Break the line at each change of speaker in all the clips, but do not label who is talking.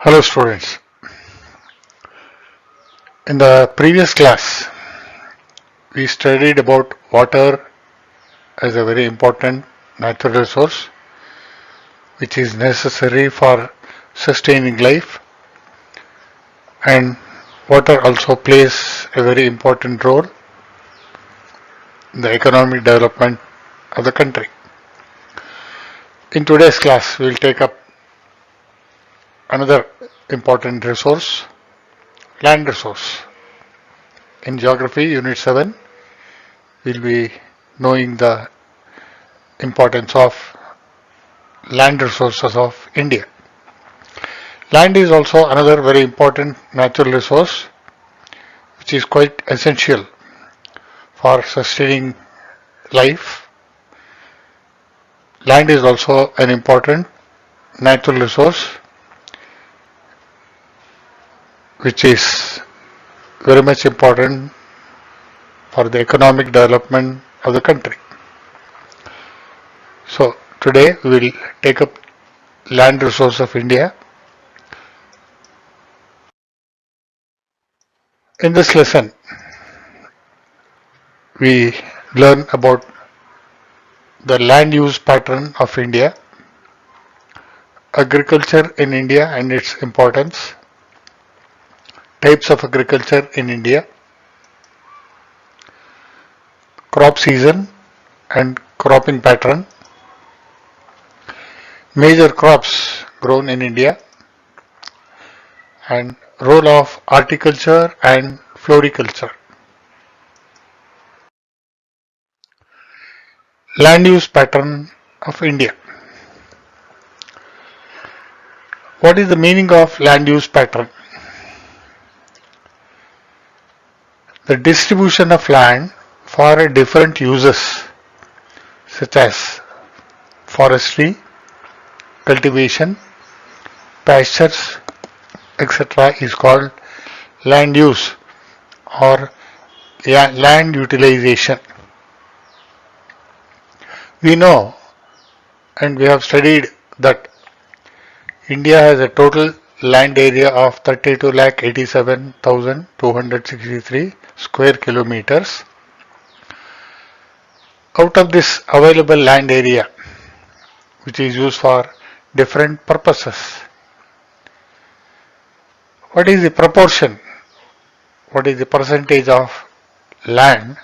Hello students. In the previous class, we studied about water as a very important natural resource which is necessary for sustaining life, and water also plays a very important role in the economic development of the country. In today's class, we will take up another important resource, land resource. In Geography Unit 7, we will be knowing the importance of land resources of India. Land is also another very important natural resource which is quite essential for sustaining life. Land is also an important natural resource which is very much important for the economic development of the country. So today we will take up land resource of India. In this lesson, we learn about the land use pattern of India, agriculture in India and its importance, types of agriculture in India, crop season and cropping pattern, major crops grown in India, and role of horticulture and floriculture. Land use pattern of India. What is the meaning of land use pattern? The distribution of land for different uses such as forestry, cultivation, pastures, etc. is called land use or land utilization. We know and we have studied that India has a total land area of 32,87,263 square kilometers. Out of this available land area, which is used for different purposes, what is the proportion? What is the percentage of land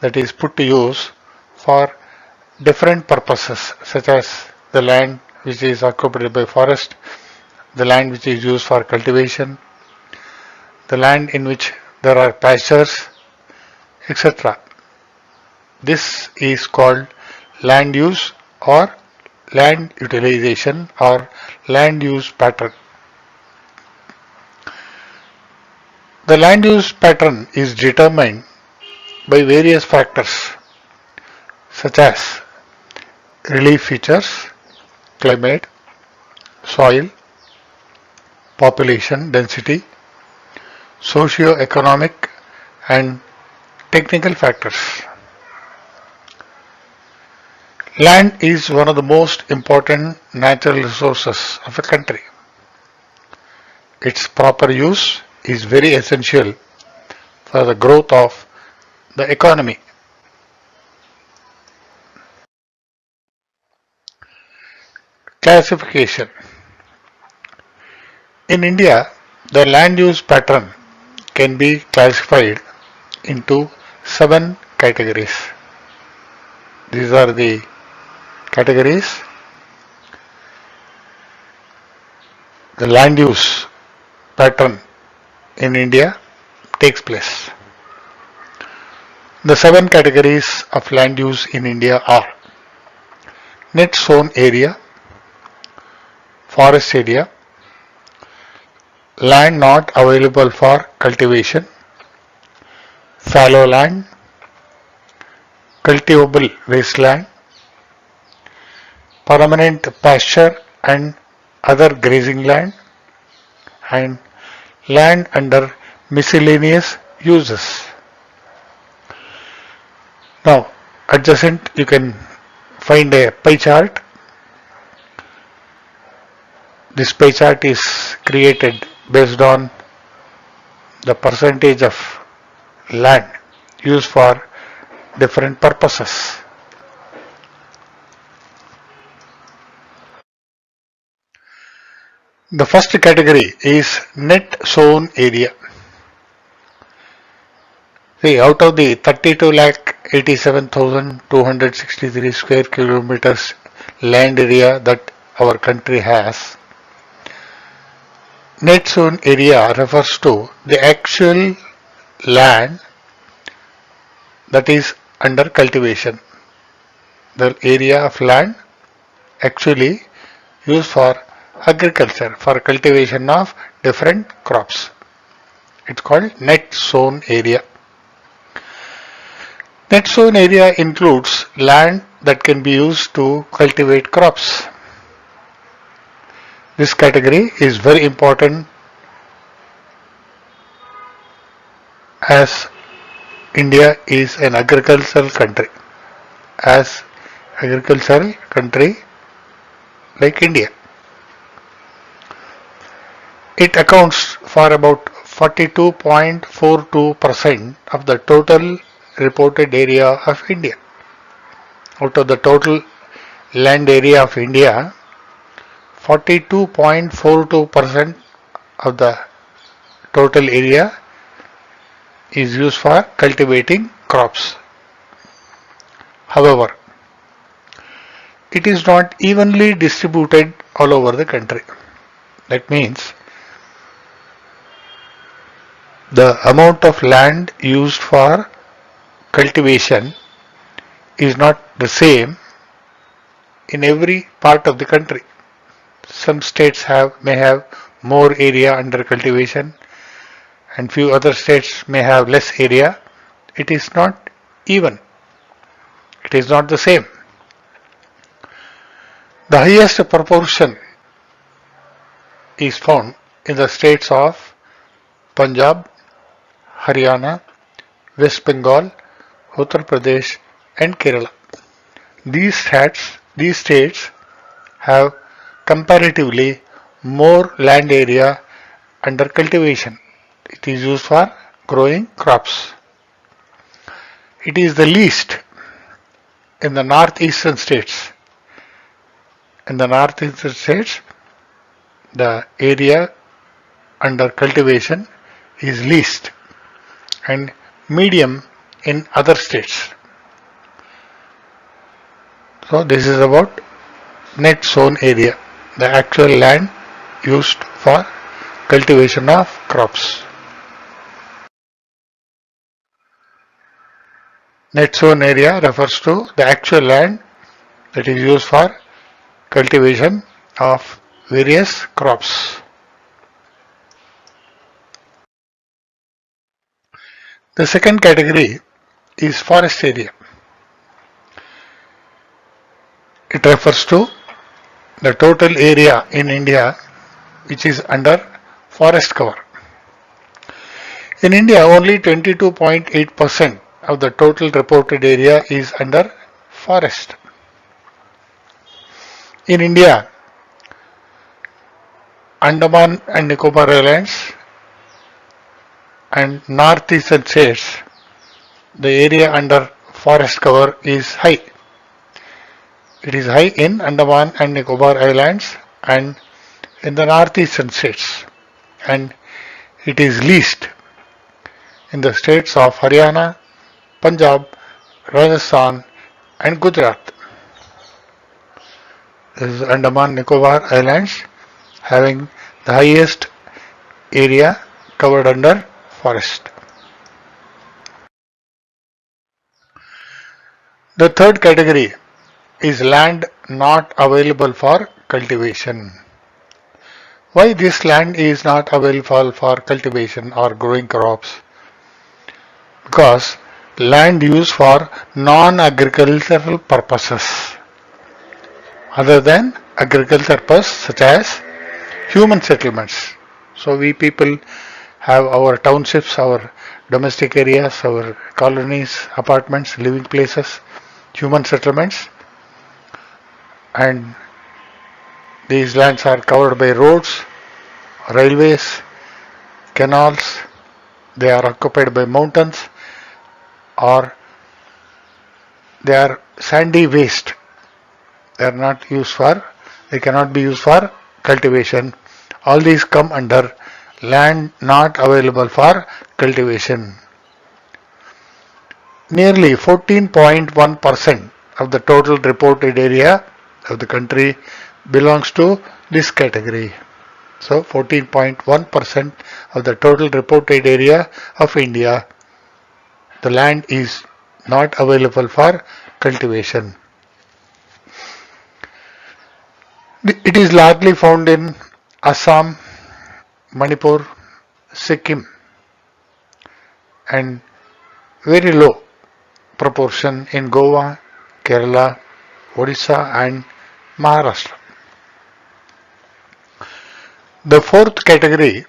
that is put to use for different purposes, such as the land which is occupied by forest, the land which is used for cultivation, the land in which there are pastures, etc. This is called land use or land utilization or land use pattern. The land use pattern is determined by various factors such as relief features, climate, soil, population density, socio-economic and technical factors. Land is one of the most important natural resources of a country. Its proper use is very essential for the growth of the economy. Classification. In India, the land use pattern can be classified into 7 categories. These are the categories. The land use pattern in India takes place. The 7 categories of land use in India are net sown area, forest area, land not available for cultivation, fallow land, cultivable wasteland, permanent pasture and other grazing land, and land under miscellaneous uses. Now, adjacent you can find a pie chart. This pie chart is created based on the percentage of land used for different purposes. The first category is net sown area. See, out of the 32,87,263 square kilometers land area that our country has, net sown area refers to the actual land that is under cultivation. The area of land actually used for agriculture, for cultivation of different crops. It's called net sown area. Net sown area includes land that can be used to cultivate crops. This category is very important as India is an agricultural country. As agricultural country like India, it accounts for about 42.42% of the total reported area of India. Out of the total land area of India, 42.42% of the total area is used for cultivating crops. However, it is not evenly distributed all over the country. That means the amount of land used for cultivation is not the same in every part of the country. Some states may have more area under cultivation and few other states may have less area. It is not even. It is not the same. The highest proportion is found in the states of Punjab, Haryana, West Bengal, Uttar Pradesh and Kerala. These states have comparatively more land area under cultivation. It is used for growing crops. It is the least in the northeastern states. In the northeastern states, the area under cultivation is least and medium in other states. So this is about net sown area, the actual land used for cultivation of crops. Net sown area refers to the actual land that is used for cultivation of various crops. The second category is forest area. It refers to the total area in India which is under forest cover. In India, only 22.8% of the total reported area is under forest. In India, Andaman and Nicobar Islands and northeastern states, the area under forest cover is high. It is high in Andaman and Nicobar Islands and in the northeastern states, and it is least in the states of Haryana, Punjab, Rajasthan and Gujarat. This is Andaman Nicobar Islands having the highest area covered under forest. The third category is land not available for cultivation. Why this land is not available for cultivation or growing crops? Because land used for non-agricultural purposes other than agriculture purpose, such as human settlements. So we people have our townships, our domestic areas, our colonies, apartments, living places, human settlements, and These lands are covered by roads, railways, canals, they are occupied by mountains, or they are sandy waste. They cannot be used for cultivation. All these come under land not available for cultivation. Nearly 14.1% of the total reported area of the country belongs to this category. So 14.1% of the total reported area of India, the land is not available for cultivation. It is largely found in Assam, Manipur, Sikkim, and very low proportion in Goa, Kerala, Odisha, and Maharashtra. The fourth category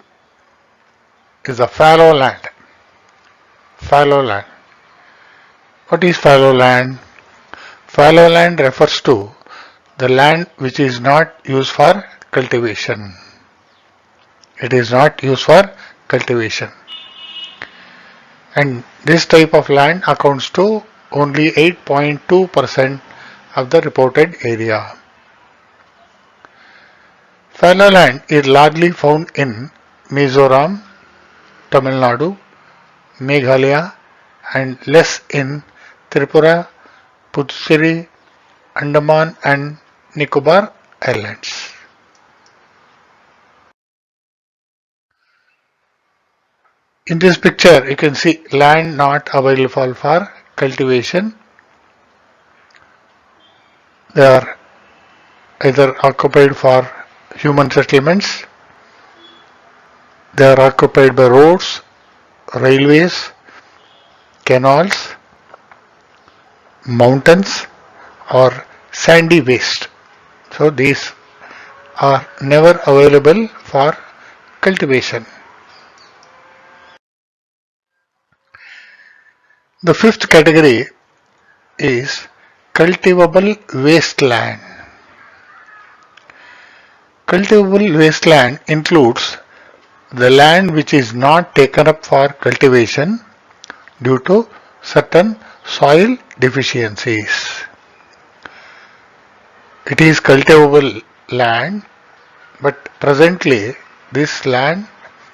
is the fallow land. Fallow land. What is fallow land? Fallow land refers to the land which is not used for cultivation. It is not used for cultivation. And this type of land accounts to only 8.2% of the reported area. Fallow land is largely found in Mizoram, Tamil Nadu, Meghalaya, and less in Tripura, Puducherry, Andaman and Nicobar Islands. In this picture, you can see land not available for cultivation. They are either occupied for human settlements, they are occupied by roads, railways, canals, mountains, or sandy waste. So these are never available for cultivation. The fifth category is cultivable wasteland. Cultivable wasteland includes the land which is not taken up for cultivation due to certain soil deficiencies. It is cultivable land, but presently this land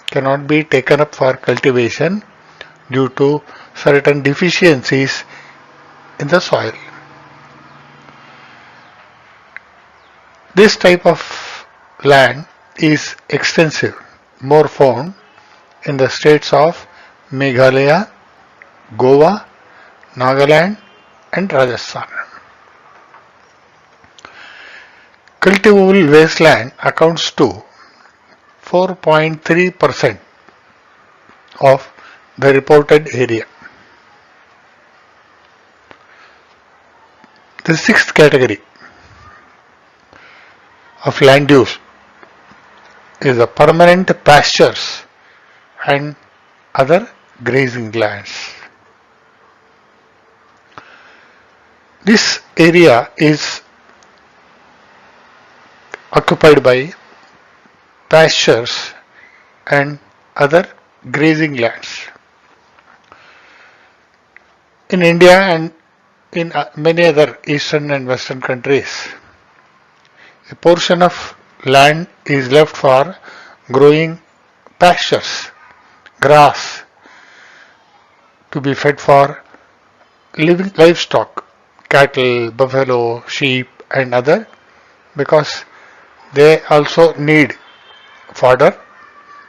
cannot be taken up for cultivation due to certain deficiencies in the soil. This type of land is extensive, more found in the states of Meghalaya, Goa, Nagaland and Rajasthan. Cultivable wasteland accounts to 4.3% of the reported area. The sixth category of land use is the permanent pastures and other grazing lands. This area is occupied by pastures and other grazing lands. In India and in many other eastern and western countries, a portion of land is left for growing pastures, grass, to be fed for living livestock, cattle, buffalo, sheep and other, because they also need fodder.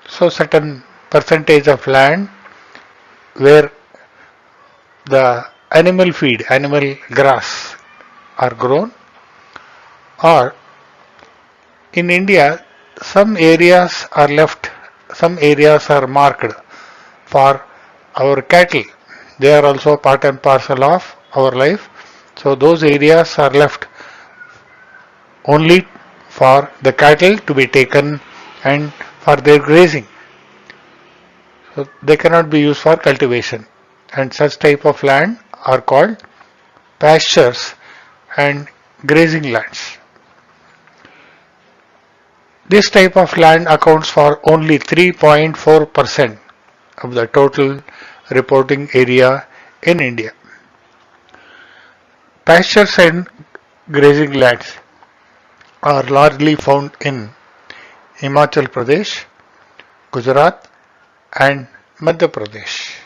So certain percentage of land where the animal feed, animal grass are grown, or in India some areas are left, some areas are marked for our cattle. They are also part and parcel of our life. So those areas are left only for the cattle to be taken and for their grazing. So they cannot be used for cultivation, and such type of land are called pastures and grazing lands. This type of land accounts for only 3.4% of the total reporting area in India. Pastures and grazing lands are largely found in Himachal Pradesh, Gujarat and Madhya Pradesh.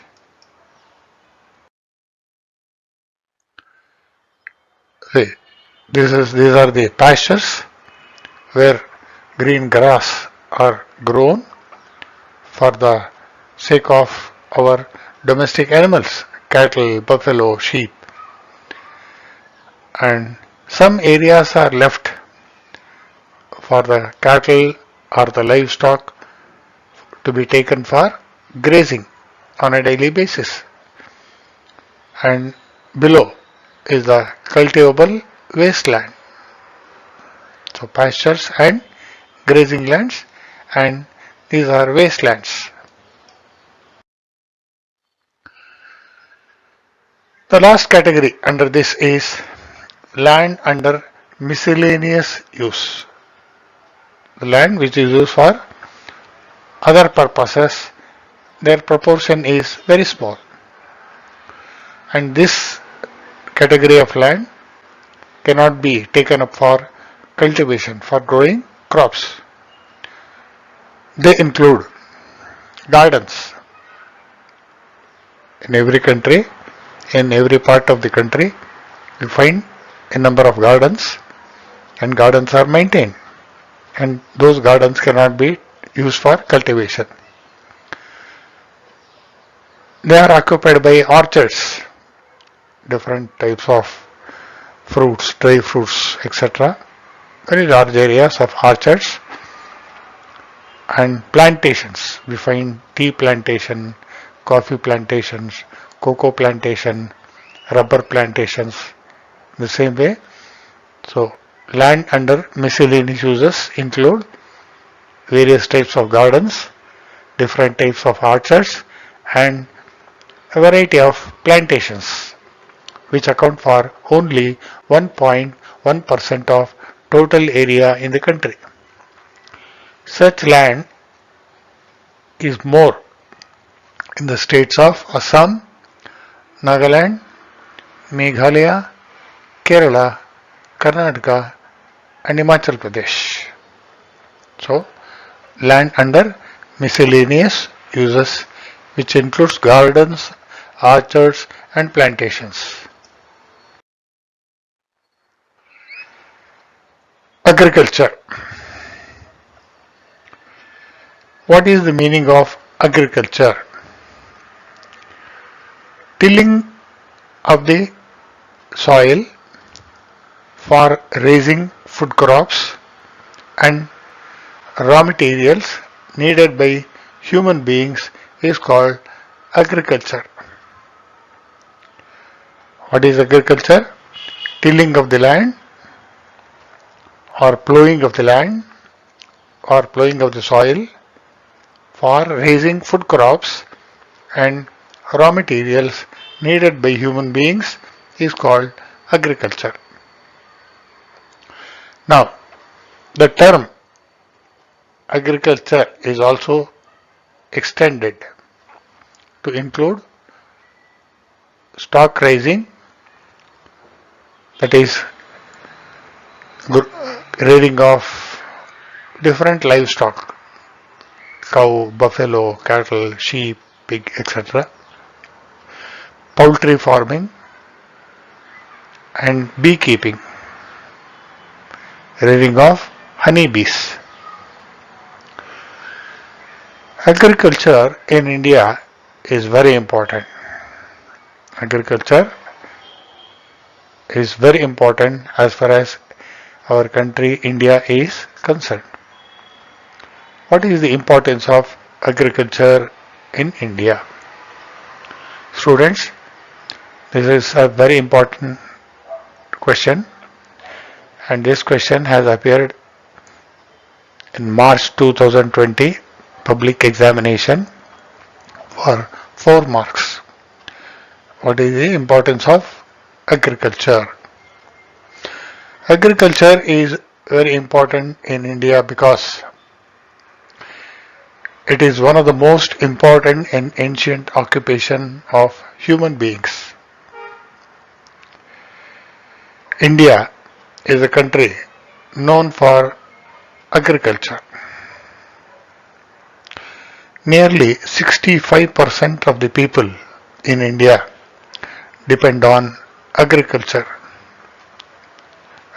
These are the pastures where green grass are grown for the sake of our domestic animals, cattle, buffalo, sheep. And some areas are left for the cattle or the livestock to be taken for grazing on a daily basis. And below is the cultivable wasteland. So pastures and grazing lands, and these are wastelands. The last category under this is land under miscellaneous use. The land which is used for other purposes, their proportion is very small. And this category of land cannot be taken up for cultivation, for growing crops. They include gardens. In every country, in every part of the country, you find a number of gardens, and gardens are maintained, and those gardens cannot be used for cultivation. They are occupied by orchards, different types of fruits, dry fruits, etc. Very large areas of orchards and plantations. We find tea plantation, coffee plantations, cocoa plantation, rubber plantations. The same way. So land under miscellaneous uses include various types of gardens, different types of orchards, and a variety of plantations, which account for only 1.1% of total area in the country. Such land is more in the states of Assam, Nagaland, Meghalaya, Kerala, Karnataka and Himachal Pradesh. So, land under miscellaneous uses, which includes gardens, orchards and plantations. Agriculture. What is the meaning of agriculture? Tilling of the soil for raising food crops and raw materials needed by human beings is called agriculture. What is agriculture? Tilling of the land or plowing of the land or plowing of the soil for raising food crops and raw materials needed by human beings is called agriculture. Now, the term agriculture is also extended to include stock raising, that is rearing of different livestock, cow, buffalo, cattle, sheep, pig, etc. Poultry farming and beekeeping, rearing of honeybees. Agriculture in India is very important. Agriculture is very important as far as our country India is concerned. What is the importance of agriculture in India? Students, this is a very important question, and this question has appeared in March 2020 public examination for 4 marks. What is the importance of agriculture? Agriculture is very important in India because It is one of the most important and ancient occupation of human beings. India is a country known for agriculture. Nearly 65% of the people in India depend on agriculture.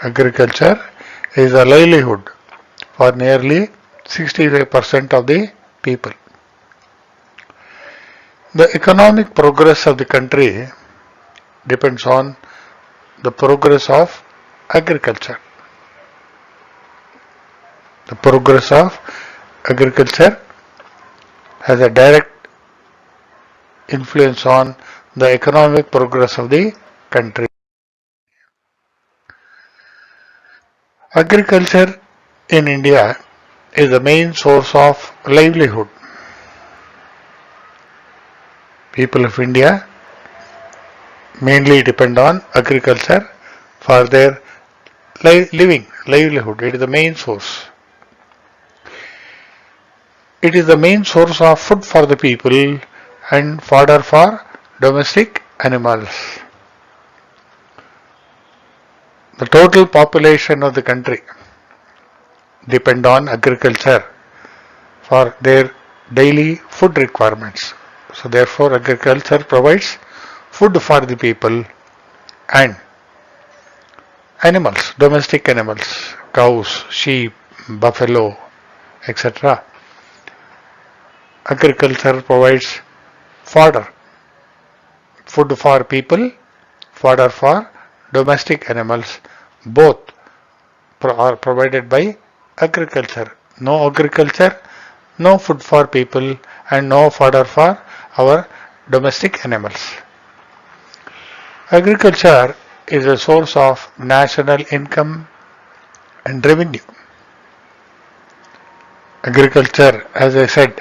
Agriculture is a livelihood for nearly 65% of the people. The economic progress of the country depends on the progress of agriculture. The progress of agriculture has a direct influence on the economic progress of the country. Agriculture in India is the main source of livelihood. People of India mainly depend on agriculture for their livelihood. It is the main source. It is the main source of food for the people and fodder for domestic animals. The total population of the country depend on agriculture for their daily food requirements. So therefore agriculture provides food for the people and animals, domestic animals, cows, sheep, buffalo, etc. Agriculture provides fodder, food for people, fodder for domestic animals. Both are provided by agriculture. No agriculture, no food for people and no fodder for our domestic animals. Agriculture is a source of national income and revenue. Agriculture, as I said,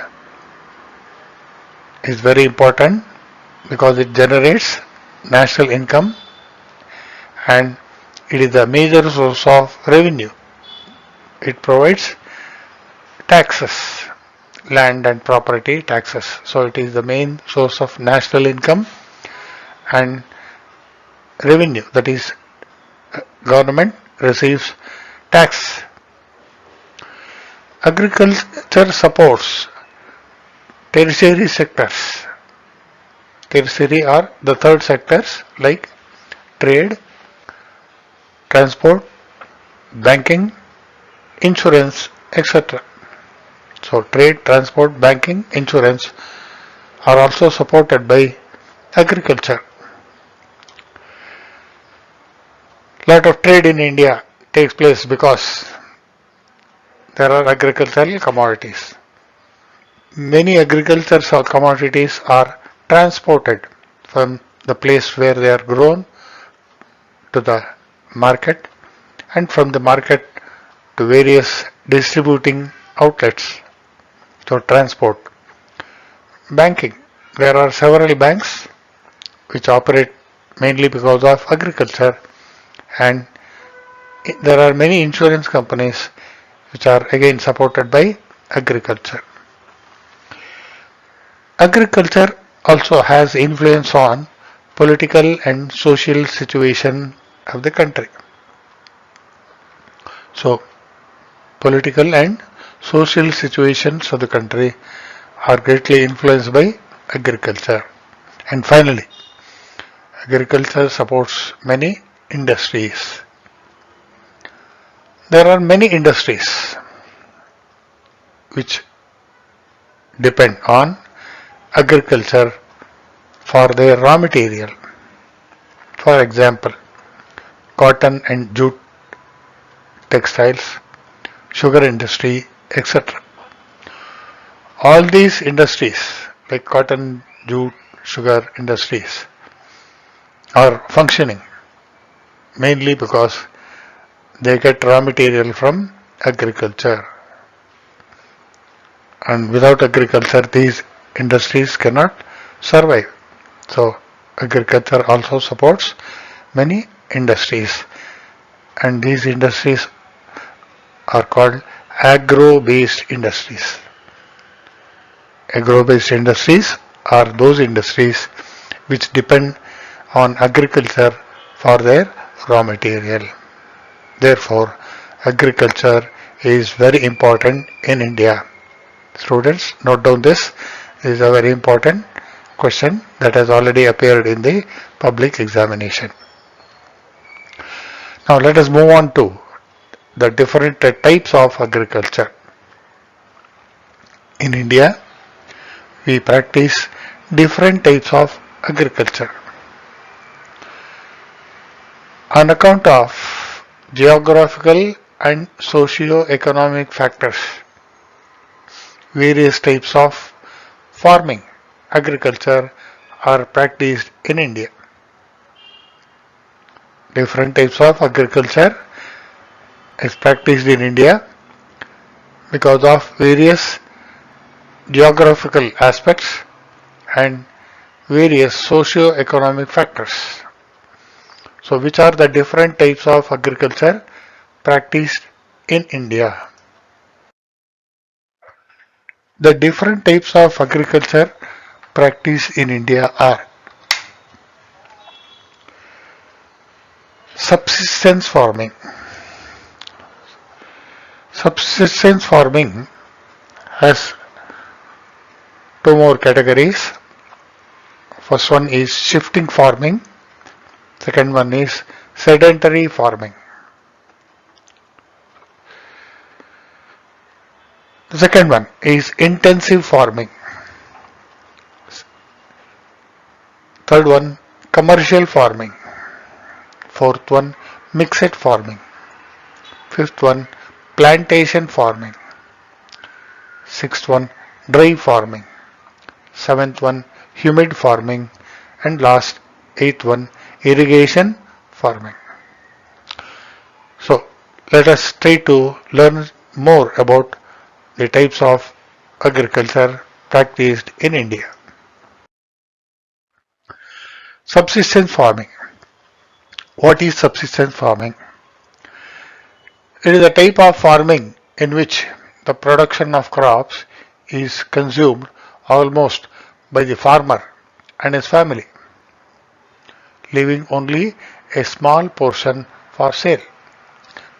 is very important because it generates national income and it is a major source of revenue. It provides taxes, land and property taxes. So it is the main source of national income and revenue, that is government receives tax. Agriculture supports tertiary sectors. Tertiary are the third sectors like trade, transport, banking, insurance, etc. So trade, transport, banking, insurance are also supported by agriculture. Lot of trade in India takes place because there are agricultural commodities. Many agricultural commodities are transported from the place where they are grown to the market and from the market to various distributing outlets. So transport. Banking. There are several banks which operate mainly because of agriculture, and there are many insurance companies which are again supported by agriculture. Agriculture also has influence on political and social situation of the country. So, political and social situations of the country are greatly influenced by agriculture. And finally, agriculture supports many industries. There are many industries which depend on agriculture for their raw material. For example, cotton and jute textiles, sugar industry, etc. All these industries like cotton, jute, sugar industries are functioning mainly because they get raw material from agriculture. And without agriculture, these industries cannot survive. So, agriculture also supports many industries, and these industries are called agro-based industries. Agro-based industries are those industries which depend on agriculture for their raw material. Therefore, agriculture is very important in India. Students, note down this. This is a very important question that has already appeared in the public examination. Now let us move on to the different types of agriculture. In India, we practice different types of agriculture. On account of geographical and socio-economic factors, various types of farming, agriculture are practiced in India. Different types of agriculture is practiced in India because of various geographical aspects and various socio-economic factors. So, which are the different types of agriculture practiced in India? The different types of agriculture practiced in India are subsistence farming. Subsistence farming has two more categories. First one is shifting farming. Second one is sedentary farming. The second one is intensive farming. Third one, commercial farming. Fourth one, mixed farming. Fifth one, plantation farming. Sixth one, dry farming. Seventh one, humid farming. And last, eighth one, irrigation farming. So, let us try to learn more about the types of agriculture practiced in India. Subsistence farming. What is subsistence farming? It is a type of farming in which the production of crops is consumed almost by the farmer and his family, leaving only a small portion for sale.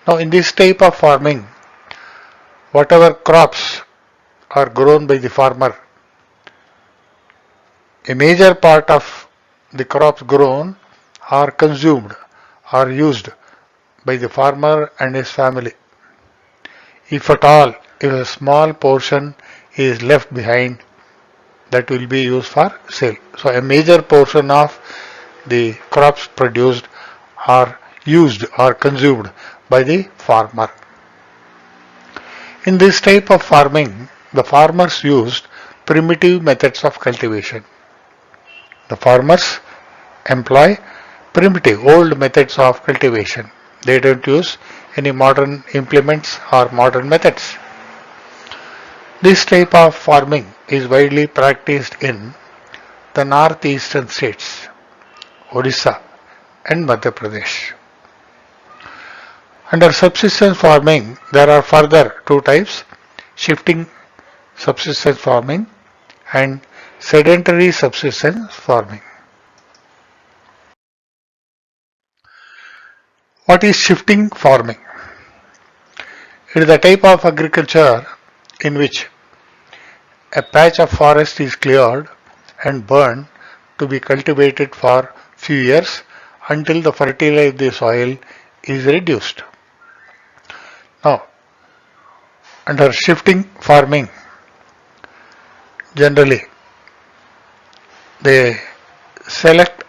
Now, in this type of farming, whatever crops are grown by the farmer, a major part of the crops grown are consumed or used by the farmer and his family. If at all, if a small portion is left behind, that will be used for sale. So a major portion of the crops produced are used or consumed by the farmer. In this type of farming, the farmers used primitive methods of cultivation. The farmers employ primitive, old methods of cultivation. They don't use any modern implements or modern methods. This type of farming is widely practiced in the northeastern states, Odisha and Madhya Pradesh. Under subsistence farming, there are further two types: shifting subsistence farming and sedentary subsistence farming. What is shifting farming? It is a type of agriculture in which a patch of forest is cleared and burned to be cultivated for few years until the fertility of the soil is reduced. Now, under shifting farming, generally they select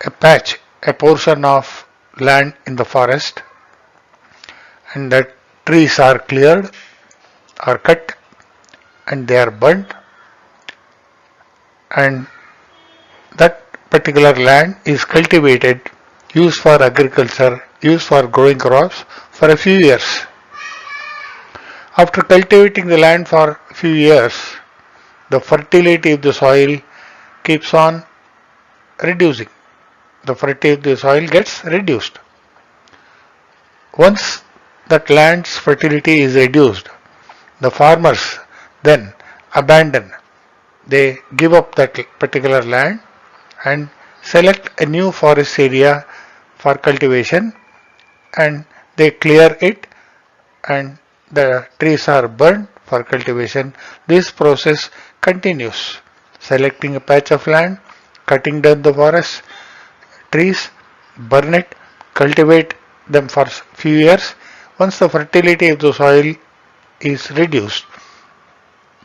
a patch, a portion of land in the forest, and that trees are cleared or cut and they are burnt, and that particular land is cultivated, used for agriculture, used for growing crops for a few years. After cultivating the land for a few years, the fertility of the soil keeps on reducing. The fertility of the soil gets reduced. Once that land's fertility is reduced, the farmers then abandon they give up that particular land and select a new forest area for cultivation, and they clear it and the trees are burned for cultivation. This process continues. Selecting a patch of land, cutting down the forest trees, burn it, cultivate them for few years. Once the fertility of the soil is reduced,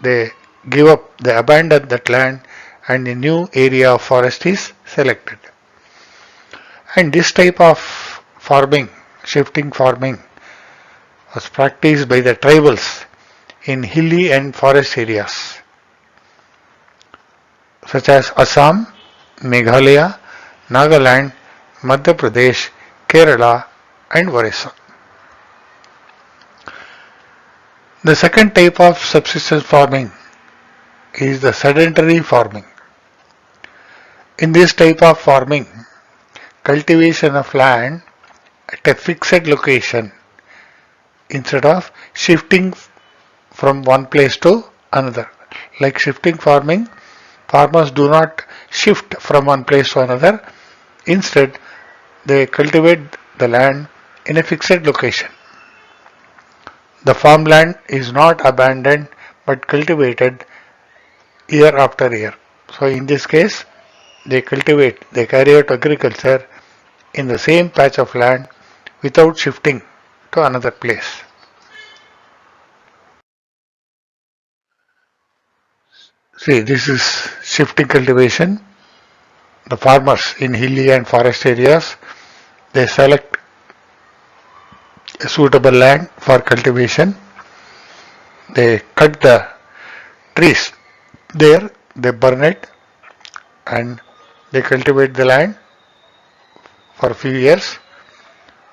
they give up, they abandon that land and a new area of forest is selected. And this type of farming, shifting farming, was practiced by the tribals in hilly and forest areas such as Assam, Meghalaya, Nagaland, Madhya Pradesh, Kerala and Orissa. The second type of subsistence farming is the sedentary farming. In this type of farming, cultivation of land at a fixed location instead of shifting from one place to another. Like shifting farming, farmers do not shift from one place to another. Instead, they cultivate the land in a fixed location. The farmland is not abandoned but cultivated year after year. So in this case, they carry out agriculture in the same patch of land without shifting to another place. See, this is shifting cultivation. The farmers in hilly and forest areas, they select a suitable land for cultivation. They cut the trees there, they burn it and they cultivate the land for a few years.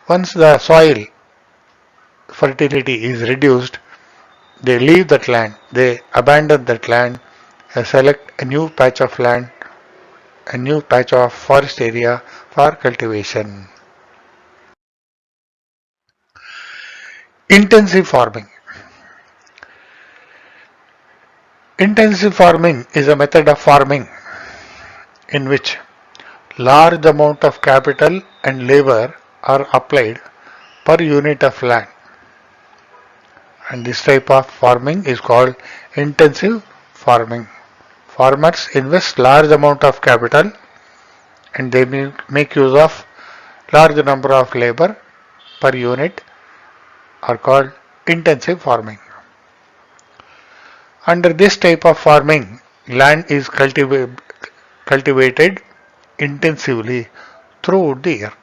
Once the soil fertility is reduced, they leave that land, they abandon that land and select a new patch of land, a new patch of forest area for cultivation. Intensive farming. Intensive farming is a method of farming in which large amount of capital and labor are applied per unit of land. And this type of farming is called intensive farming. Farmers invest large amount of capital and they make use of large number of labor per unit are called intensive farming. Under this type of farming, land is cultivated intensively throughout the year.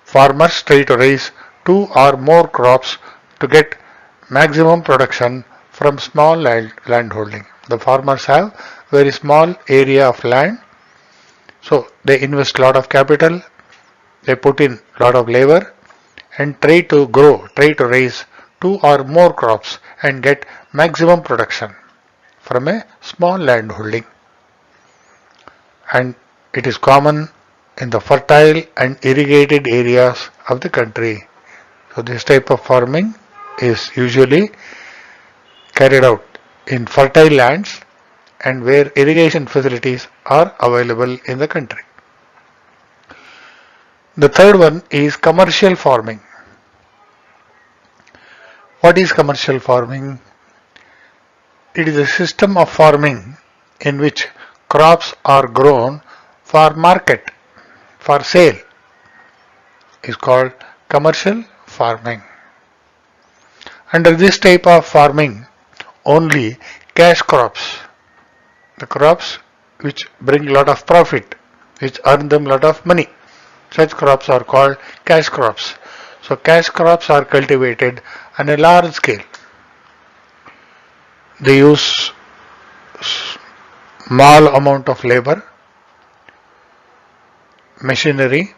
Farmers try to raise 2 or more crops to get maximum production from small land holding. The farmers have very small area of land, so they invest lot of capital, they put in lot of labor and try to raise 2 or more crops and get maximum production from a small land holding. And it is common in the fertile and irrigated areas of the country. So this type of farming is usually carried out in fertile lands and where irrigation facilities are available in the country. The third one is commercial farming. What is commercial farming? It is a system of farming in which crops are grown for market, for sale. It is called commercial farming. Under this type of farming, only cash crops, the crops which bring lot of profit, which earn them lot of money, such crops are called cash crops. So cash crops are cultivated on a large scale. They use small amount of labor, machinery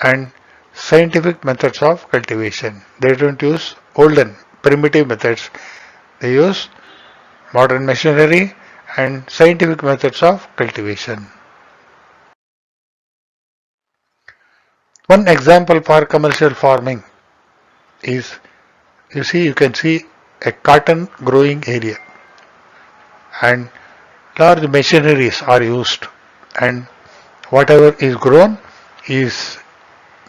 and scientific methods of cultivation. They don't use olden primitive methods. They use modern machinery and scientific methods of cultivation. One example for commercial farming is, you can see a cotton growing area. and large machineries are used, and whatever is grown is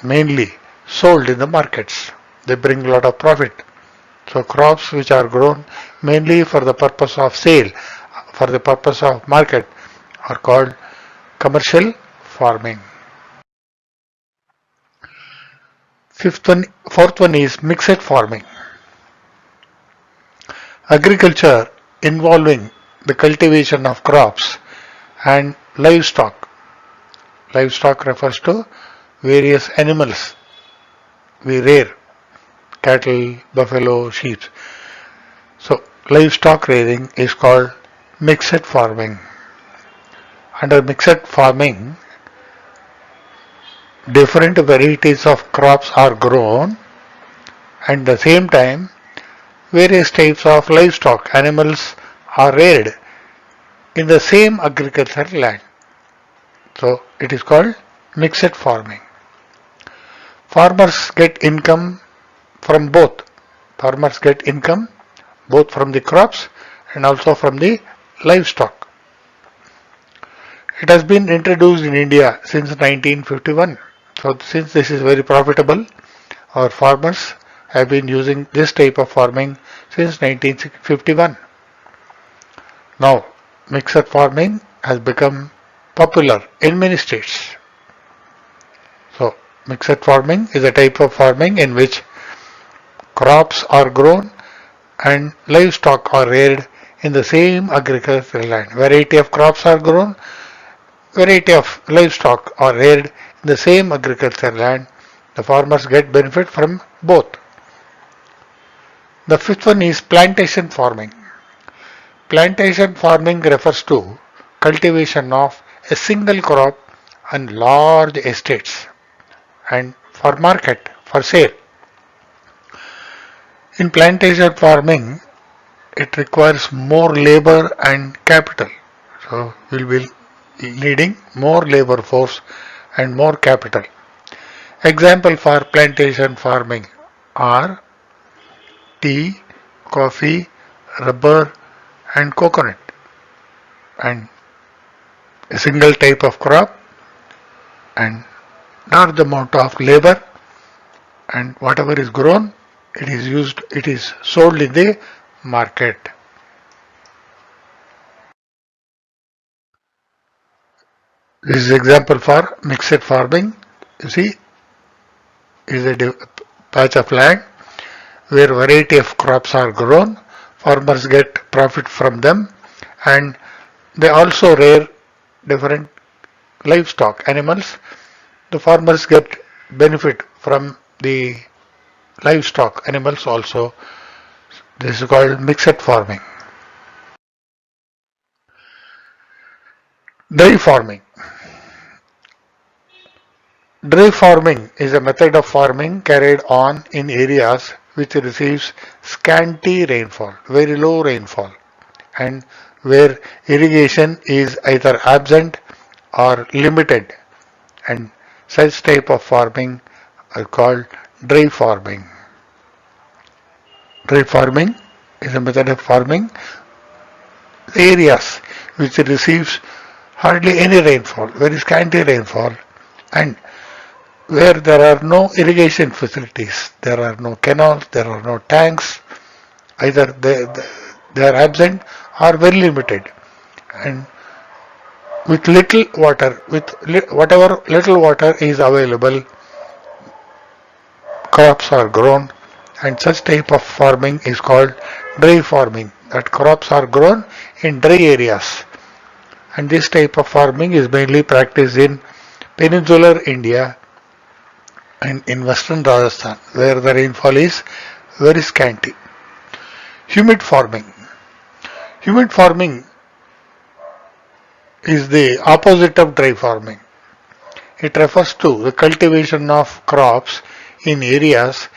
mainly sold in the markets. They bring a lot of profit. So crops which are grown mainly for the purpose of sale, for the purpose of market, are called commercial farming. Fourth one is mixed farming. Agriculture involving the cultivation of crops and livestock. Livestock refers to various animals we rear, cattle, buffalo, sheep. So livestock rearing is called mixed farming. Under mixed farming, different varieties of crops are grown, and at the same time various types of livestock animals are reared in the same agricultural land. So it is called mixed farming. Farmers get income from both. Farmers get income both from the crops and also from the livestock. It has been introduced in India since 1951. So since this is very profitable, our farmers have been using this type of farming since 1951. Now, mixed farming has become popular in many states. So, mixed farming is a type of farming in which crops are grown and livestock are reared in the same agricultural land. Variety of crops are grown, variety of livestock are reared in the same agricultural land. The farmers get benefit from both. The fifth one is plantation farming. Plantation farming refers to cultivation of a single crop on large estates and for market, for sale. In plantation farming, it requires more labor and capital. So, we will be needing more labor force and more capital. Example for plantation farming are tea, coffee, rubber and coconut. And a single type of crop and large amount of labor, and whatever is grown, it is sold in the market. This is example for mixed farming. You see, is a patch of land where variety of crops are grown, farmers get profit from them, and they also rear different livestock animals. The farmers get benefit from the livestock animals also. This is called mixed farming. Dry farming. Dry farming is a method of farming carried on in areas which receives scanty rainfall, very low rainfall, and where irrigation is either absent or limited, and such type of farming are called dry farming. Dry farming is a method of farming areas which receives hardly any rainfall, very scanty rainfall, and where there are no irrigation facilities, there are no canals, there are no tanks, either they are absent or very limited, and with little water, with whatever little water is available, crops are grown, and such type of farming is called dry farming, that crops are grown in dry areas, and this type of farming is mainly practiced in peninsular India and in western Rajasthan, where the rainfall is very scanty. Humid farming. Humid farming is the opposite of dry farming. It refers to the cultivation of crops in areas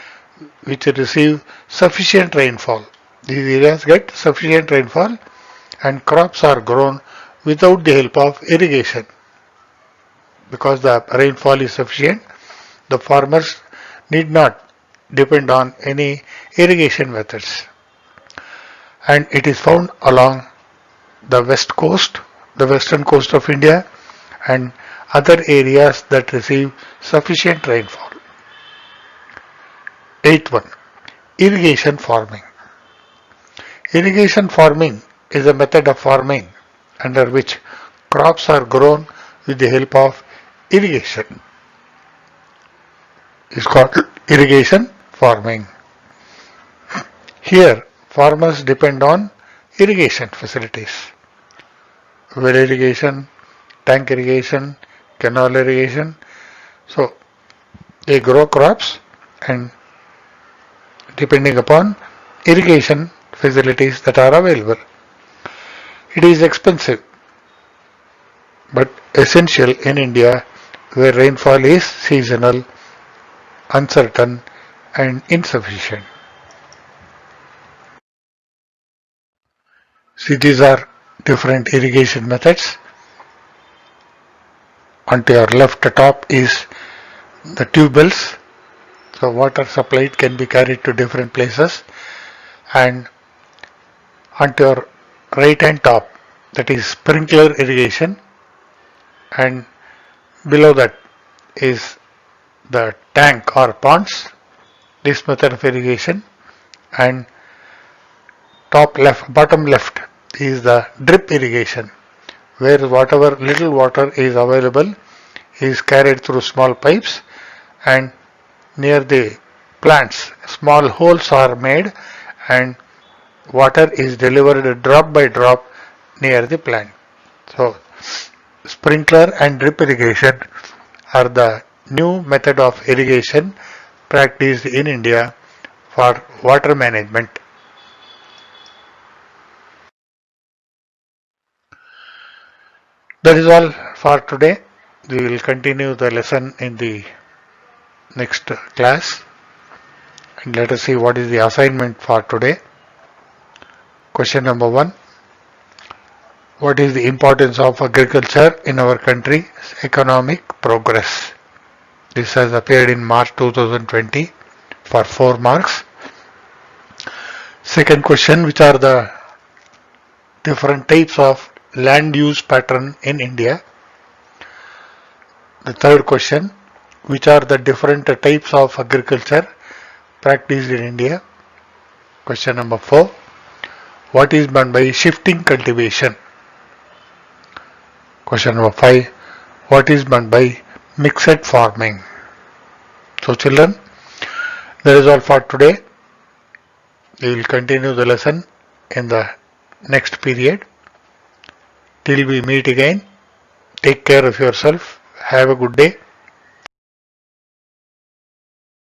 which receive sufficient rainfall. These areas get sufficient rainfall and crops are grown without the help of irrigation. Because the rainfall is sufficient, the farmers need not depend on any irrigation methods, and it is found along the west coast, the western coast of India, and other areas that receive sufficient rainfall. Eighth one, irrigation farming. Irrigation farming is a method of farming under which crops are grown with the help of irrigation. It's called irrigation farming. Here, farmers depend on irrigation facilities. Well irrigation, tank irrigation, canal irrigation. So, they grow crops and depending upon irrigation facilities that are available. It is expensive but essential in India where rainfall is seasonal, uncertain and insufficient. See, these are different irrigation methods. Onto your left top is the tube wells. So water supplied can be carried to different places, and onto your right hand top, that is sprinkler irrigation, and below that is the tank or ponds, this method of irrigation, and bottom left is the drip irrigation, where whatever little water is available is carried through small pipes, and near the plants small holes are made and water is delivered drop by drop near the plant. So sprinkler and drip irrigation are the new method of irrigation practiced in India for water management. That is all for today. We will continue the lesson in the next class, and let us see what is the assignment for today. Question number 1. What is the importance of agriculture in our country's economic progress? This has appeared in March 2020 for 4 marks. Second question, which are the different types of land use pattern in India? The third question, which are the different types of agriculture practiced in India? Question number 4, what is meant by shifting cultivation? Question number 5, what is meant by mixed farming? So children, that is all for today. We will continue the lesson in the next period. Till we meet again, take care of yourself. Have a good day.